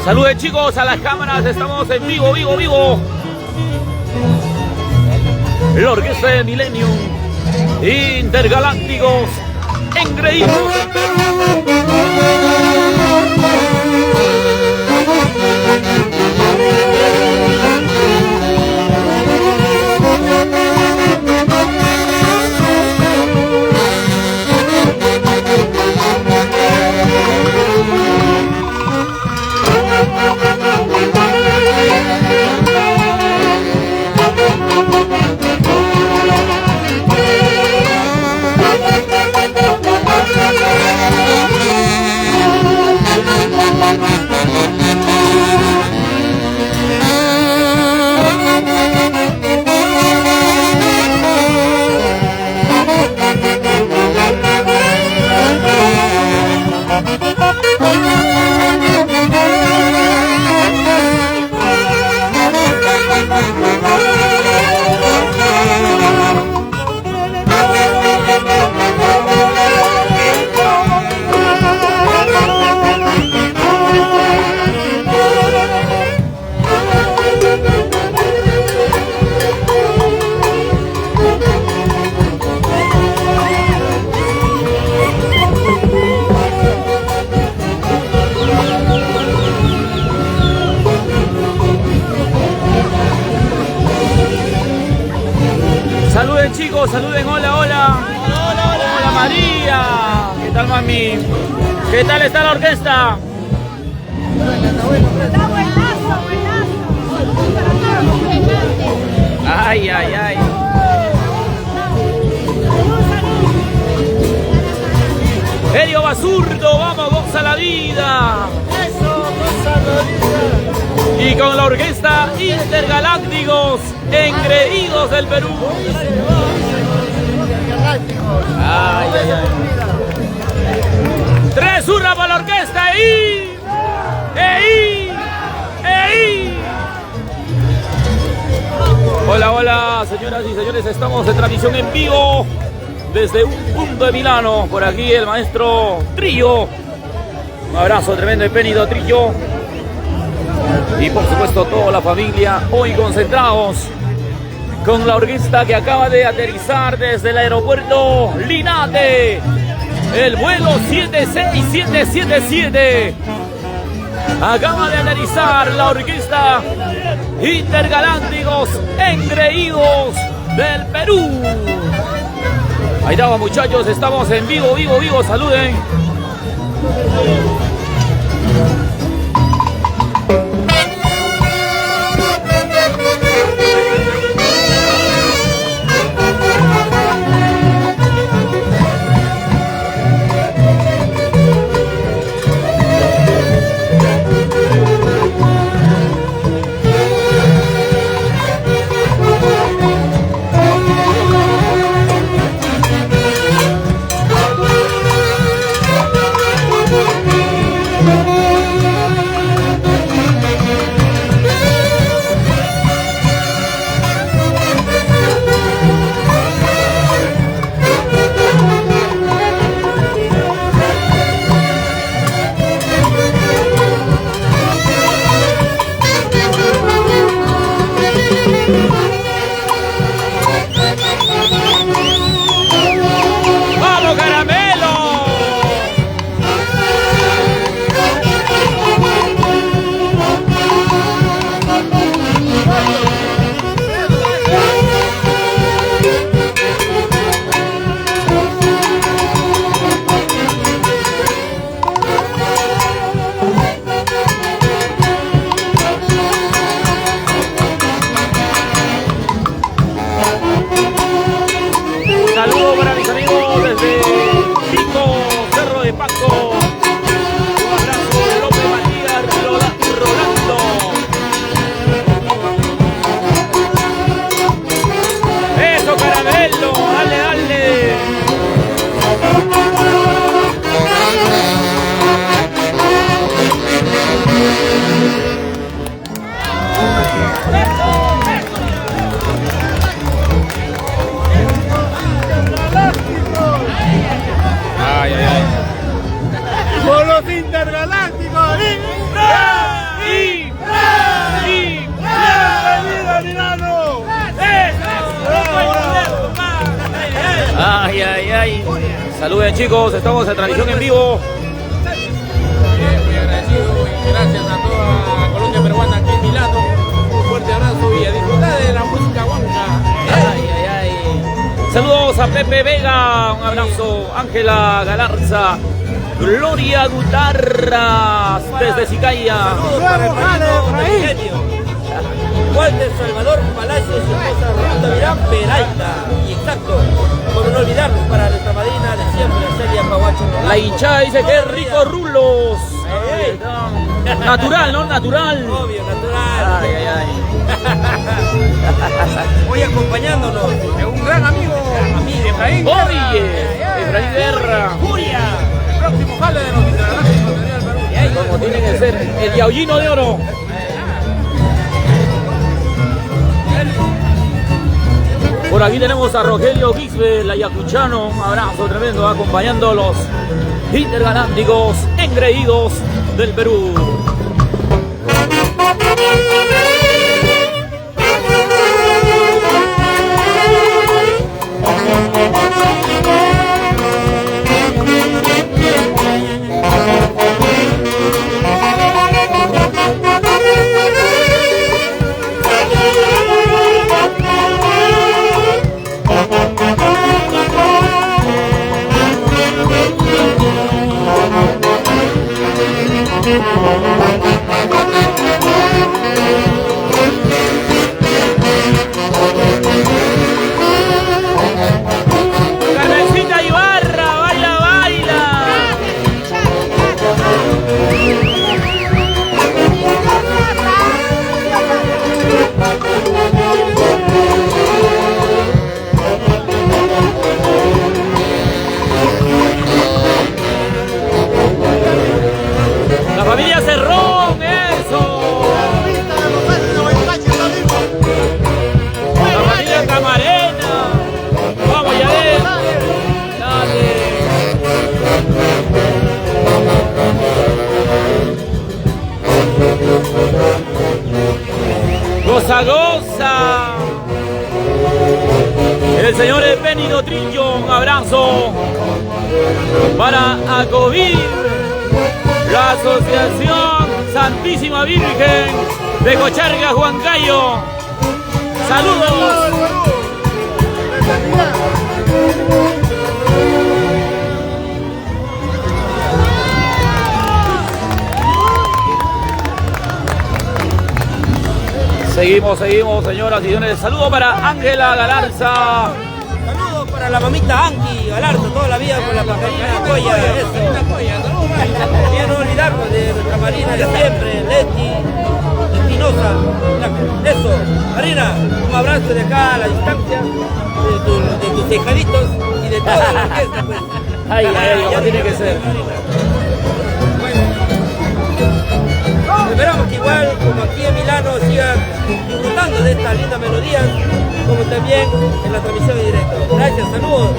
Saluden chicos a las cámaras, estamos en vivo. La orquesta de Millennium, Intergalácticos, engreídos. Chicos, saluden, hola María, ¿qué tal mami? ¿Qué tal está la orquesta? Está buenazo. Ay. Helio Basurdo, vamos, goza la vida. Eso, goza la vida. Y con la orquesta Intergalácticos, engreídos del Perú. Ay. 3 hurras para la orquesta. Hola, señoras y señores, estamos en transmisión en vivo desde un punto de Milano. Por aquí el maestro Trillo. Un abrazo tremendo y pénido, Trillo. Y por supuesto toda la familia hoy concentrados con la orquesta que acaba de aterrizar desde el aeropuerto Linate. El vuelo 76777. Acaba de aterrizar la orquesta Intergalácticos, engreídos del Perú. Ahí estamos muchachos, estamos en vivo, saluden. ay. Saluden chicos, estamos en transmisión en vivo. Muy agradecido y gracias a toda la colonia peruana aquí en Milano. Un fuerte abrazo y a disfrutar de la música huanca. Ay, ay, ay. Saludos a Pepe Vega, un abrazo. Ángela Galarza, Gloria Gutarras desde Sicaya. Saludos para el padrino Eugenio. Walter Salvador Palacios y su esposa Ruta Virán Peralta. Y exacto, por no olvidarnos para nuestra madrina de siempre, Celia Paguacho. La hinchada dice que rico rulos. Natural, ¿no? Natural. Obvio, natural. Ay, ay, ay. Hoy acompañándonos de un gran amigo, Efraín Guerra. Oye, Efraín Guerra. Furia, el próximo jale de los Intergalácticos del Perú. Como tiene que ser, el yaullino de oro. Por aquí tenemos a Rogelio Quispe, la Ayacuchano, un abrazo tremendo, acompañando a los intergalácticos engreídos del Perú. Carmencita Ibarra, baila, baila. La familia Cerrón, eso. La familia Camarena. Vamos, ya ves. Dale. Goza, goza. El señor Benito Trillo, un abrazo para ACOVIR, la Asociación Santísima Virgen de Cocharga, Huancayo. Saludos. Seguimos, señoras y señores. Saludos para Ángela Galarza. Saludos para la mamita Anki Galarza, toda la vida con la pajarina Coya, eso. Y no olvidarnos de nuestra marina de siempre, Leti Espinosa. Eso, Marina, un abrazo de acá a la distancia, de tus tejaditos y de toda la orquesta, pues. Ay, ay, ay, como tiene que ser. Esperamos que igual, como aquí en Milano, sigan disfrutando de estas lindas melodías, como también en la transmisión en directo. Gracias, saludos.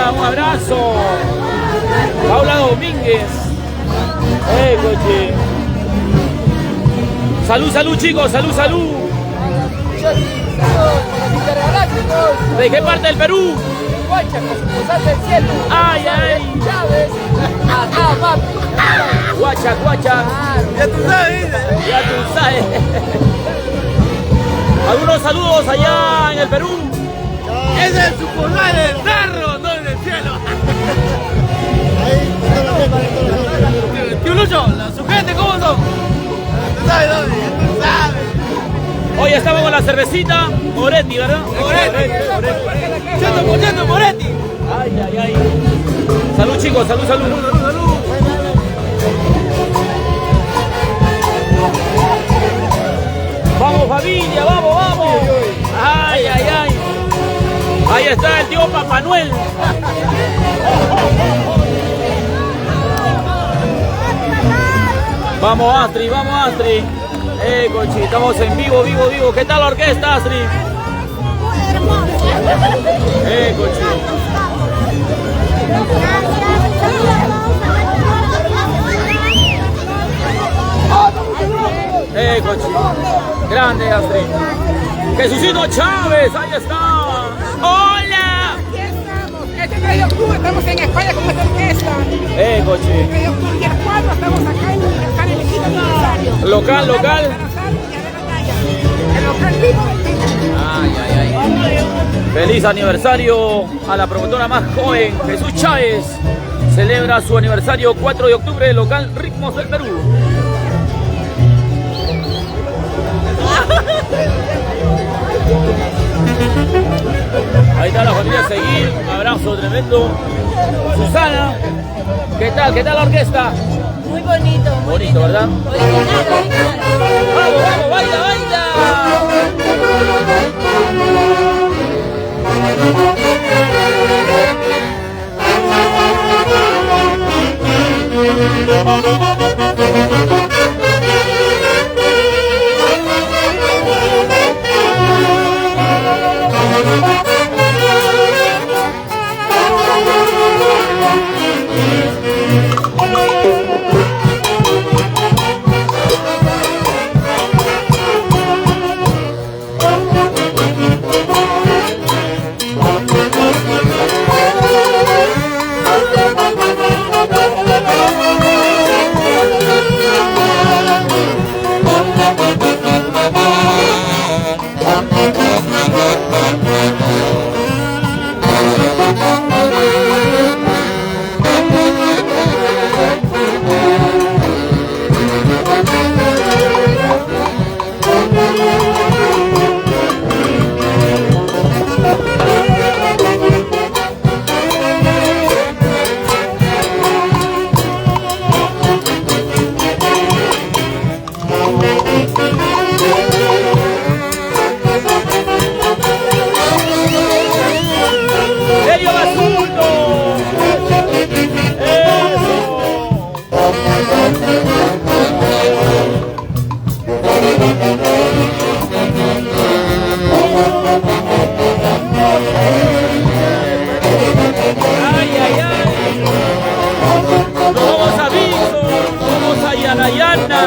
Paula, un abrazo. Paula Domínguez. Coche. Salud, salud, chicos, salud, salud. ¿De qué parte del Perú? Huacha, con del cielo. Ay, ay. Chávez. Acá, papi. Guacha, guacha. Ya tú sabes. Ya tú sabes. Algunos saludos allá en el Perú. Es el sucursal del cerro, no en el cielo. Tío Lucho, ¿su gente cómo son? ¿Tú sabes dónde? ¿Tú sabes? Hoy estamos con la cervecita Moretti, ¿verdad? Moretti. 100% Moretti. Ay, ay, ay. Salud, chicos, salud, salud. Salud. Vamos, familia, vamos, vamos. Ay, ay, ay. Ahí está el tío Papá Noel. Vamos, Astrid, vamos, Astrid. Cochi, estamos en vivo, vivo, vivo. ¿Qué tal la orquesta, Astrid? Cochi. Cochi. Grande, Astrid. Jesucito Chávez, ahí está. ¡Hola! Aquí estamos. Este 3 de octubre estamos en España con esta orquesta. Cochi. El 3 de octubre y el 4 estamos acá en el equipo aniversario. Local, local. El local vivo. Ay, ay, ay. Feliz aniversario a la promotora más joven, Jesús Chávez. Celebra su aniversario 4 de octubre, local Ritmos del Perú. Ahí está la familia Seguir, un abrazo tremendo. Susana, ¿qué tal? ¿Qué tal la orquesta? Muy bonito, muy Bonito, lindo. ¿verdad? Original, original. ¡Vamos, vamos, baila, baila! ¡Elio Basulto! ¡Ay, ay, ay! ¡Nos vamos a Vigo! ¡Vamos a Yanayana!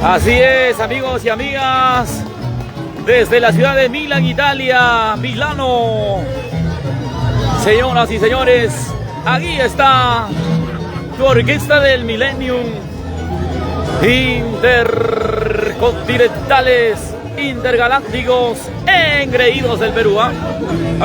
Así es, amigos y amigas, desde la ciudad de Milán, Italia, Milano. Señoras y señores, aquí está tu orquesta del Millennium, intercontinentales, intergalácticos, engreídos del Perú. A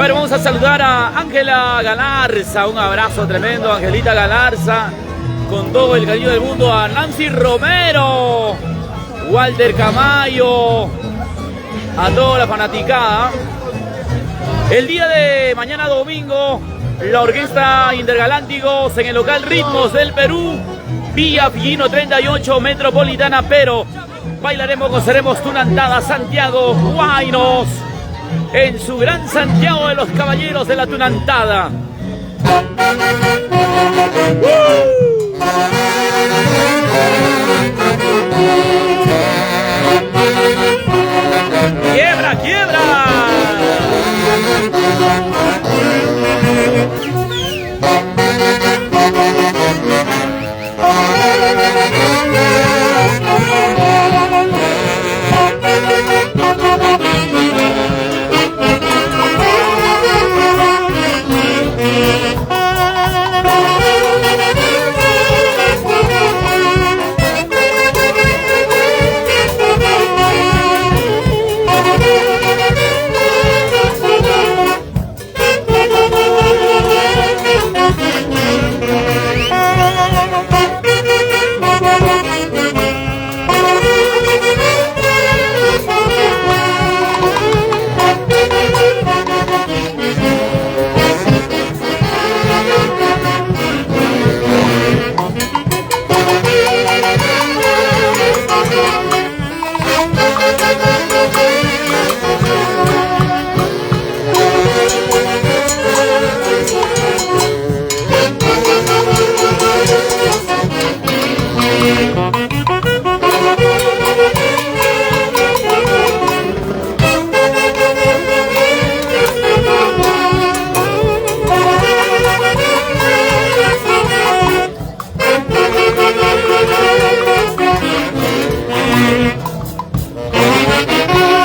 ver, vamos a saludar a Ángela Galarza, un abrazo tremendo, Angelita Galarza, con todo el cariño del mundo, a Nancy Romero, Walter Camayo, a toda la fanaticada. El día de mañana domingo, la orquesta Intergalácticos en el local Ritmos del Perú, Villa Fillino 38, Metropolitana, pero bailaremos, gozaremos Tunantada, Santiago, Guaynos, en su gran Santiago de los Caballeros de la Tunantada. ¡Quiebra, quiebra!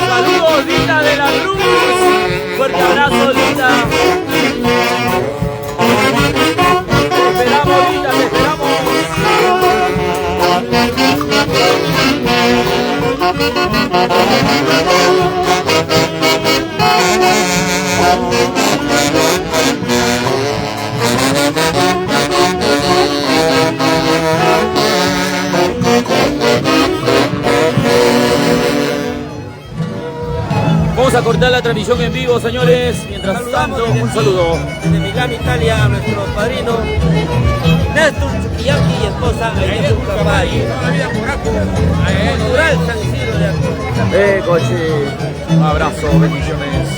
Saludos, Lita de la Cruz. Fuerte abrazo, Lita. Te esperamos, Lita, te esperamos. Vamos a cortar la transmisión en vivo, señores. Mientras tanto, un saludo. Desde Milán, Italia, a nuestro padrino Néstor Tsukiyaki y esposa Aida Caballo. Cultural San Isidro de Acosta. Coche. Un abrazo, bendiciones.